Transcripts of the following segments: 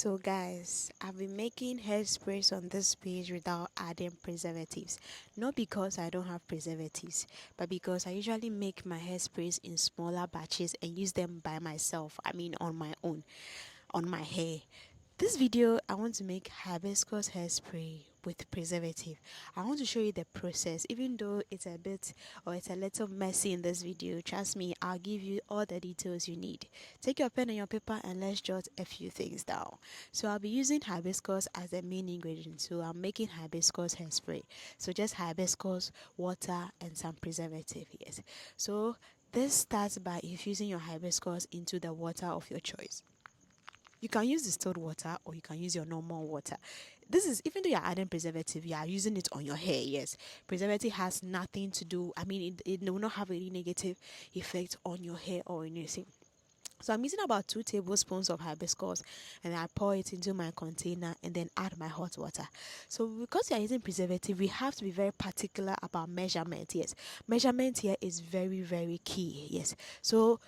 So guys, I've been making hairsprays on this page without adding preservatives. Not because I don't have preservatives, but because I usually make my hairsprays in smaller batches and use them by myself. I mean on my own, on my hair. This video, I want to make hibiscus hairspray with preservative. I want to show you the process, even though it's a bit or it's a little messy in this video. Trust me, I'll give you all the details you need. Take your pen and your paper and let's jot a few things down. So I'll be using hibiscus as the main ingredient. So I'm making hibiscus hairspray. So just hibiscus, water, and some preservative. Yes. So this starts by infusing your hibiscus into the water of your choice. You can use distilled water or you can use your normal water. This is, even though you're adding preservative, you are using it on your hair. Yes, preservative has nothing to do, I mean, it will not have any negative effect on your hair or anything. So I'm using about 2 tablespoons of hibiscus and I pour it into my container and then add my hot water. So because you're using preservative, we have to be very particular about measurement. Yes, measurement here is very, very key. Yes, so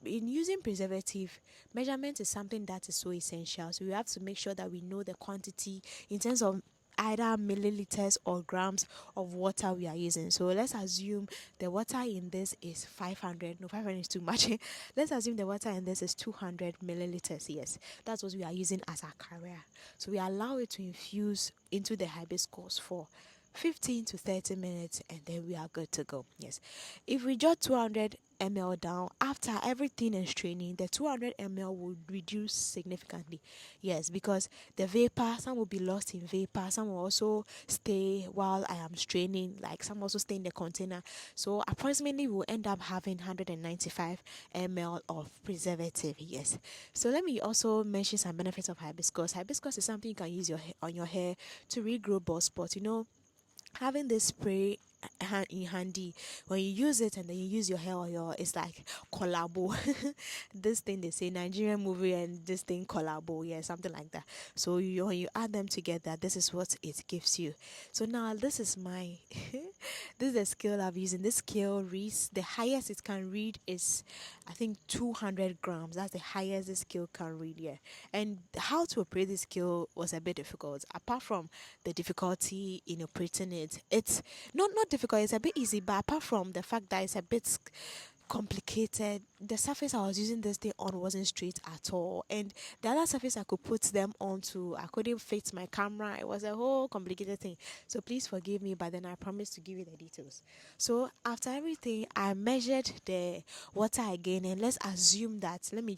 in using preservative, measurement is something that is so essential. So we have to make sure that we know the quantity in terms of either milliliters or grams of water we are using. So let's assume the water in this is 500. No, 500 is too much. Let's assume the water in this is 200 milliliters. Yes, that's what we are using as our carrier. So we allow it to infuse into the hibiscus for 15 to 30 minutes and then we are good to go. Yes, if we jot 200 ml down after everything is straining, the 200 ml will reduce significantly. Yes, because the vapor, some will be lost in vapor, some will also stay while I am straining, like some also stay in the container. So approximately we'll end up having 195 ml of preservative. Yes, so let me also mention some benefits of hibiscus. Hibiscus is something you can use on your hair to regrow bald spots. Having this spray in handy, when you use it and then you use your hair oil, it's like collabo. This thing they say Nigerian movie and this thing collabo, yeah, something like that. So when you add them together, this is what it gives you. So now this is my this is the scale I've used. This scale reads, the highest it can read is I think 200 grams. That's the highest this scale can read. Yeah, and how to operate this scale was a bit difficult. Apart from the difficulty in operating it, it's not difficult. It's a bit easy, but apart from the fact that it's a bit complicated, the surface I was using this thing on wasn't straight at all, and the other surface I could put them onto, I couldn't fit my camera. It was a whole complicated thing, so please forgive me, but then I promise to give you the details. So after everything, I measured the water again, and let's assume that, let me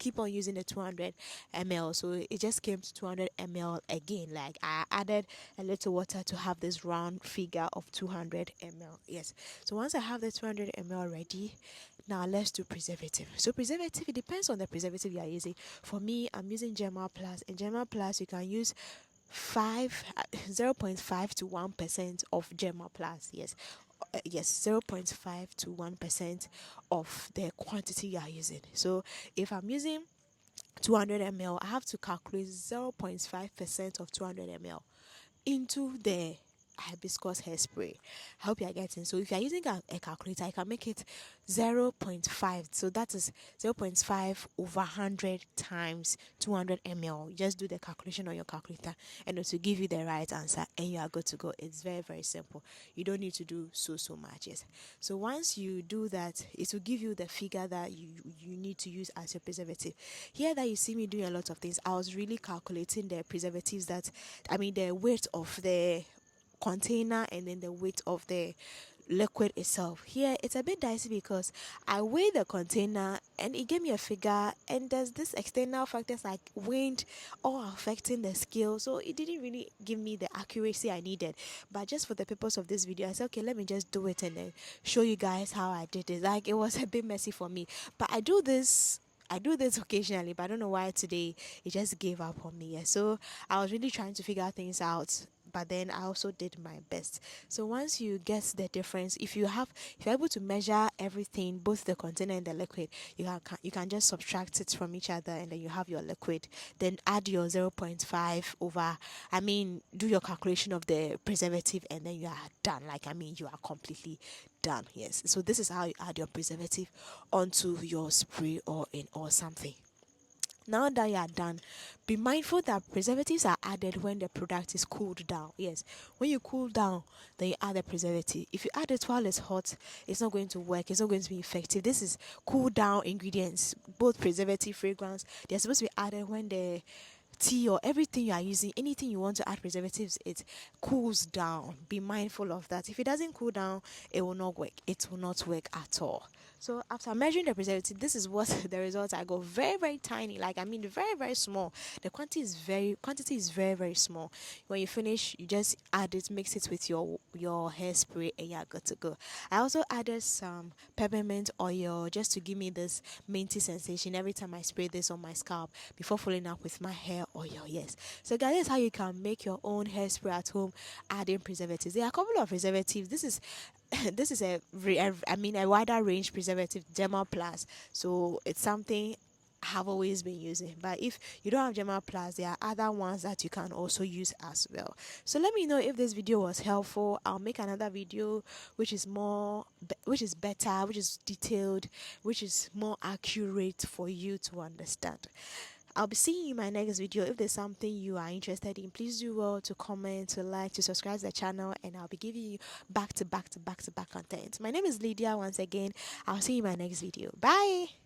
keep on using the 200 ml. So it just came to 200 ml again, like I added a little water to have this round figure of 200 ml. Yes, so once I have the 200 ml ready, now let's do preservative. So preservative, it depends on the preservative you are using. For me, I'm using Germa Plus. In Germa Plus, you can use 0.5 to 1% of Germa Plus. Yes, yes, 0.5 to 1% of the quantity you are using. So if I'm using 200 ml, I have to calculate 0.5% of 200 ml into the hibiscus hairspray. I hope you are getting. So if you are using a calculator, I can make it 0.5. So that is 0.5 over 100 times 200 ml. You just do the calculation on your calculator and it will give you the right answer and you are good to go. It's very, very simple. You don't need to do so much. Yes. So once you do that, it will give you the figure that you need to use as your preservative. Here that you see me doing a lot of things, I was really calculating the preservatives the weight of the container and then the weight of the liquid itself. Here it's a bit dicey because I weigh the container and it gave me a figure, and there's this external factors like wind all affecting the scale, so it didn't really give me the accuracy I needed. But just for the purpose of this video, I said okay, let me just do it and then show you guys how I did it. Like, it was a bit messy for me, but I do this occasionally, but I don't know why today it just gave up on me. Yeah. So I was really trying to figure things out, but then I also did my best. So once you get the difference, if you're able to measure everything, both the container and the liquid, you can just subtract it from each other, and then you have your liquid. Then add your 0.5 over. Do your calculation of the preservative, and then you are done. You are completely done. Yes. So this is how you add your preservative onto your spray or something. Now that you are done, be mindful that preservatives are added when the product is cooled down. Yes, when you cool down, then you add the preservative. If you add it while it's hot, it's not going to work. It's not going to be effective. This is cool down ingredients, both preservative, fragrance. They're supposed to be added when the tea or everything you are using, anything you want to add preservatives, it cools down. Be mindful of that. If it doesn't cool down, it will not work. It will not work at all. So after measuring the preservative, this is what the results I got. Very, very tiny. Like, I mean, very, very small. The quantity is very, very small. When you finish, you just add it, mix it with your hairspray, and you're good to go. I also added some peppermint oil just to give me this minty sensation every time I spray this on my scalp before following up with my hair oil. Yes. So guys, this is how you can make your own hairspray at home, adding preservatives. There are a couple of preservatives. This is this is a wider range preservative, Derma Plus. So it's something I have always been using. But if you don't have Derma Plus, there are other ones that you can also use as well. So let me know if this video was helpful. I'll make another video which is which is better, which is detailed, which is more accurate for you to understand. I'll be seeing you in my next video. If there's something you are interested in, please do well to comment, to like, to subscribe to the channel, and I'll be giving you back to back content. My name is Lydia once again. I'll see you in my next video. Bye.